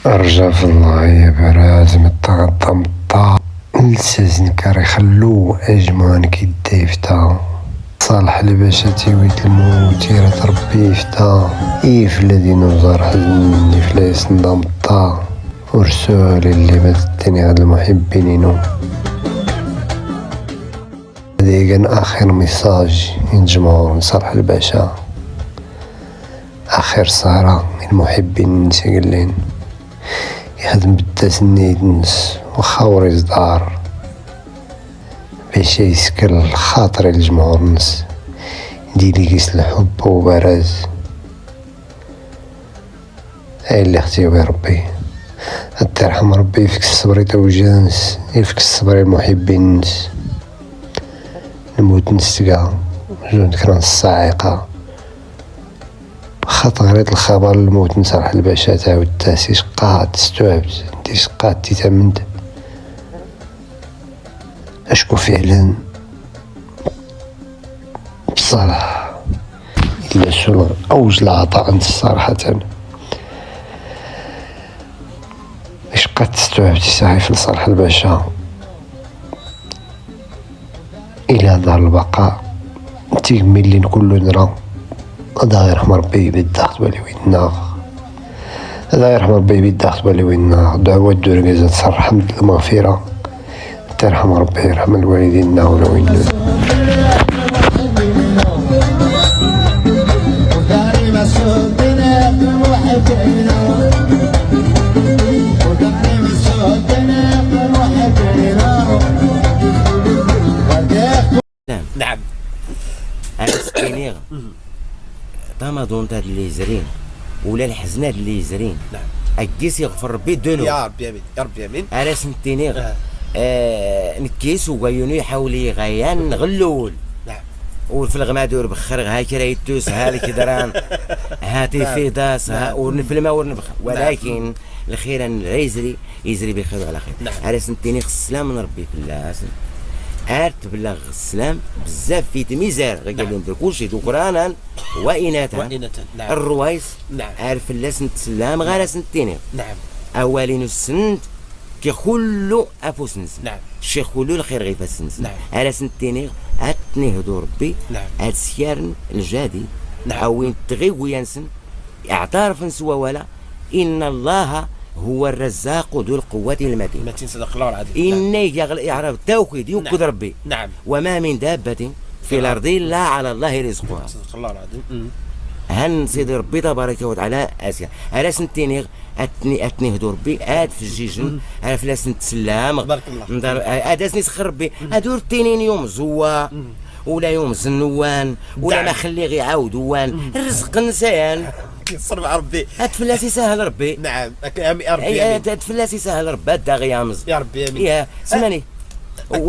أرجع في الله يا براز متغطى مطا لسازن كاري خلو أجمان كيدا يفتا صالح الباشا تيويد الموت يرى ربي يفتا إيف الذين وزار حزن إفلاس نظام مطا ورسول اللي مدتني غد المحبينينو. هذا كان آخر ميساج ينجمعو من صالح الباشا، آخر سهرة المحبين نسيقلين يخدم بالداس النيد نس وخاور يصدار باش يسكر خاطر الجمهور نس نديلي كيس الحب وبراز. هاي اللي اختيو يا ربي ترحم ربي يفك الصبر توجانس يفك الصبر المحبين نس نموت نستقى جون كران الصاعقة خاطر غريت الخبر الموت نصالح الباشا تعاود تاسي شقات استوعبت انتي شقات تيتمند اشكو فعلا بصراحة إلا سول أوج العطاء عند الصراحة شقات استوعبت ساعي لصالح الباشا إلى دار البقاء تيكمل لي كلو نرى. هذا يرحم ربي بالضغط بالي ويننا، هذا يرحم ربي بالضغط بالي ويننا. دعوة دورقازة تصرح حمد المغفرة ترحم ربي يرحم الوالدين ولوينا. نعم انا سكينيغ طامدون تاع اللي يزرين ولا الحزنات اللي يزرين. نعم اكيس يغفر ربي دونو يا ربي امين يا ربي امين. انا سنتينيغ نكيس وغيوني يحاول يغيان نغلول. نعم وفي الغمادور بخرغ هاي كريتوس هالي كدران هاتي في داس ونفلما ونبخ ولكن الخير ان يزري بخير على خير. نعم انا سنتينيغ السلام من ربي في الله عارف بلغ السلام بزاف في تميزار قالوا ندير كلشي ذكرانا واناثا نعم الروايس. نعم عارف لا سنت سلام غير سنتينيغ نعم اولين السنت كيخلو افوس نس. نعم الشيخ خلو الخير غير فاسنس. نعم على سنتينيغ اتنهدو ربي نعم اتسيارن الجادي. نعم او تغي وينسن اعترف نسوا ولا ان الله هو الرزاق ذو القوة المتين. متين صدق الله العظيم. إني يعرف التوحيد يوكد ربي. نعم وما من دابة في الأرض إلا على الله رزقها. صدق الله العظيم. هن سيدي ربي تبارك وتعالى آسيا على سنتينيغ أتني هدو ربي في الجيجن على فلاس نتسلام بارك الله أداس نسخر ربي هدور التنين يوم زوا ولا يوم زنوان ولا ما خلي غي عاود وان الرزق نسان يصر مع ربي هتفلاسي سهل ربي. نعم يا ربي هتفلاسي سهل ربي هدا غيامز يا ربي امين. يا سمعني